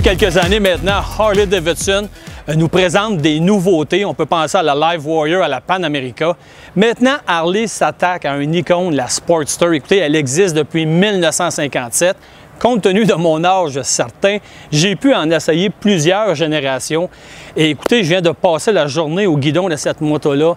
quelques années maintenant, Harley-Davidson nous présente des nouveautés. On peut penser à la Live Warrior, à la Pan America. Maintenant, Harley s'attaque à une icône, la Sportster. Écoutez, elle existe depuis 1957. Compte tenu de mon âge certain, j'ai pu en essayer plusieurs générations. Et écoutez, je viens de passer la journée au guidon de cette moto-là.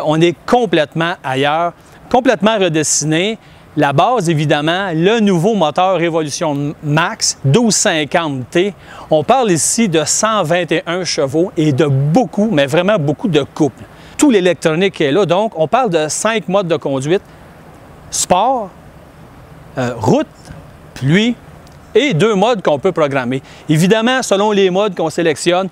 On est complètement ailleurs, complètement redessiné. La base, évidemment, le nouveau moteur Revolution Max 1250T. On parle ici de 121 chevaux et de beaucoup, mais vraiment beaucoup de couple. Tout l'électronique est là, donc on parle de 5 modes de conduite. Sport, route, pluie et 2 modes qu'on peut programmer. Évidemment, selon les modes qu'on sélectionne,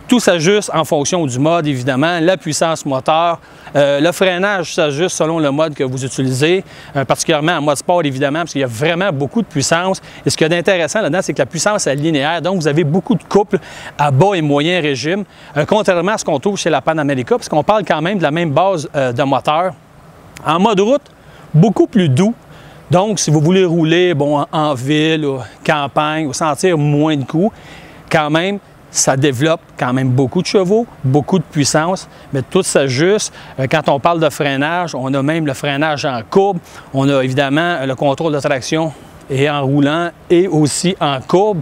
tout s'ajuste en fonction du mode, évidemment. La puissance moteur, le freinage s'ajuste selon le mode que vous utilisez, particulièrement en mode sport, évidemment, parce qu'il y a vraiment beaucoup de puissance. Et ce qui est intéressant là-dedans, c'est que la puissance est linéaire, donc vous avez beaucoup de couple à bas et moyen régime, contrairement à ce qu'on trouve chez la Pan America, parce qu'on parle quand même de la même base de moteur. En mode route, beaucoup plus doux. Donc, si vous voulez rouler en ville, ou campagne, ou sentir moins de coups, quand même, ça développe quand même beaucoup de chevaux, beaucoup de puissance, mais tout s'ajuste. Quand on parle de freinage, on a même le freinage en courbe. On a évidemment le contrôle de traction et en roulant et aussi en courbe.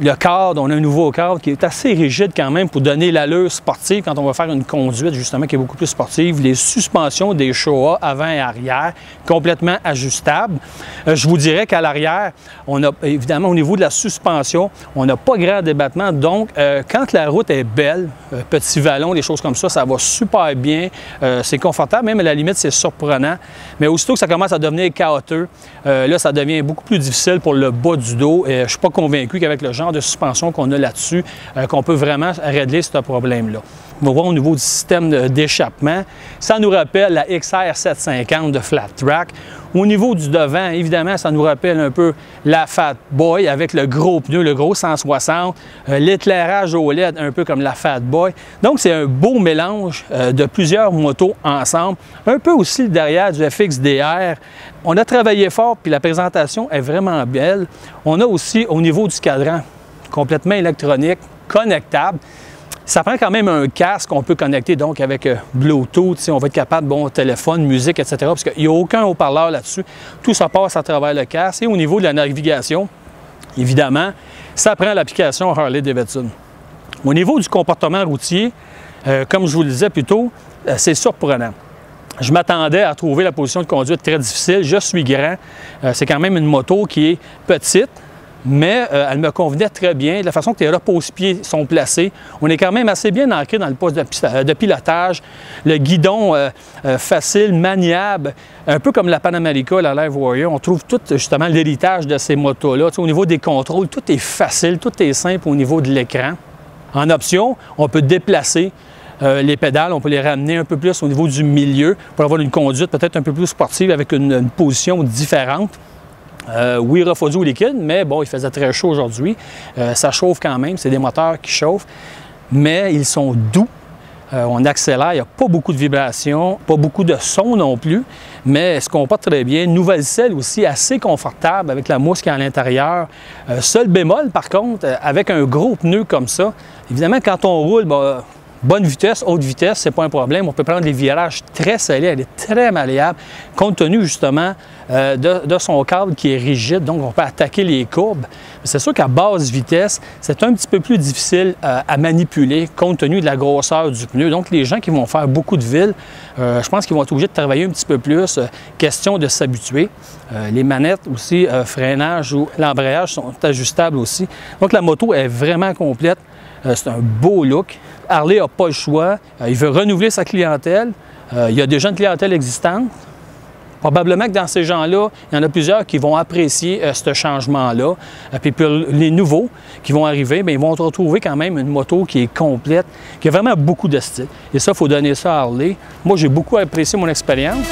Le cadre, on a un nouveau cadre qui est assez rigide quand même pour donner l'allure sportive quand on va faire une conduite justement qui est beaucoup plus sportive. Les suspensions des Showa avant et arrière, complètement ajustables. Je vous dirais qu'à l'arrière, on a évidemment au niveau de la suspension, on n'a pas grand débattement. Donc, quand la route est belle, petit vallon, des choses comme ça va super bien. C'est confortable, même à la limite, c'est surprenant. Mais aussitôt que ça commence à devenir chaotique, là, ça devient beaucoup plus difficile pour le bas du dos. Et je ne suis pas convaincu qu'avec le genre de suspension qu'on a là-dessus, qu'on peut vraiment régler ce problème-là. On va voir au niveau du système d'échappement. Ça nous rappelle la XR 750 de Flat Track. Au niveau du devant, évidemment, ça nous rappelle un peu la Fat Boy avec le gros pneu, le gros 160, l'éclairage OLED un peu comme la Fat Boy. Donc, c'est un beau mélange de plusieurs motos ensemble. Un peu aussi derrière du FXDR. On a travaillé fort, puis la présentation est vraiment belle. On a aussi au niveau du cadran, complètement électronique, connectable. Ça prend quand même un casque qu'on peut connecter donc avec Bluetooth, on va être capable, téléphone, musique, etc. Parce qu'il n'y a aucun haut-parleur là-dessus. Tout ça passe à travers le casque. Et au niveau de la navigation, évidemment, ça prend l'application Harley-Davidson. Au niveau du comportement routier, comme je vous le disais plus tôt, c'est surprenant. Je m'attendais à trouver la position de conduite très difficile. Je suis grand. C'est quand même une moto qui est petite, mais elle me convenait très bien. De la façon que les repose-pieds sont placés, on est quand même assez bien ancré dans le poste de pilotage. Le guidon facile, maniable, un peu comme la Pan America, la Live Warrior. On trouve tout justement l'héritage de ces motos-là. Au niveau des contrôles, tout est facile, tout est simple au niveau de l'écran. En option, on peut déplacer les pédales, on peut les ramener un peu plus au niveau du milieu pour avoir une conduite peut-être un peu plus sportive avec une position différente. Oui, refroidi ou liquide, mais bon, il faisait très chaud aujourd'hui. Ça chauffe quand même, c'est des moteurs qui chauffent, mais ils sont doux. On accélère, il n'y a pas beaucoup de vibrations, pas beaucoup de son non plus, mais elle se comporte très bien. Nouvelle selle aussi, assez confortable avec la mousse qui est à l'intérieur. Seul bémol, par contre, avec un gros pneu comme ça, évidemment, quand on roule, bonne vitesse, haute vitesse, c'est pas un problème. On peut prendre des virages très scellés, elle est très malléable, compte tenu justement de son câble qui est rigide, donc on peut attaquer les courbes. C'est sûr qu'à basse vitesse, c'est un petit peu plus difficile à manipuler compte tenu de la grosseur du pneu. Donc les gens qui vont faire beaucoup de villes, je pense qu'ils vont être obligés de travailler un petit peu plus, question de s'habituer. Les manettes aussi, freinage ou l'embrayage sont ajustables aussi. Donc la moto est vraiment complète. C'est un beau look. Harley n'a pas le choix. Il veut renouveler sa clientèle. Il y a déjà une clientèle existante. Probablement que dans ces gens-là, il y en a plusieurs qui vont apprécier ce changement-là. Puis pour les nouveaux qui vont arriver, bien, ils vont retrouver quand même une moto qui est complète, qui a vraiment beaucoup de style. Et ça, il faut donner ça à Harley. Moi, j'ai beaucoup apprécié mon expérience.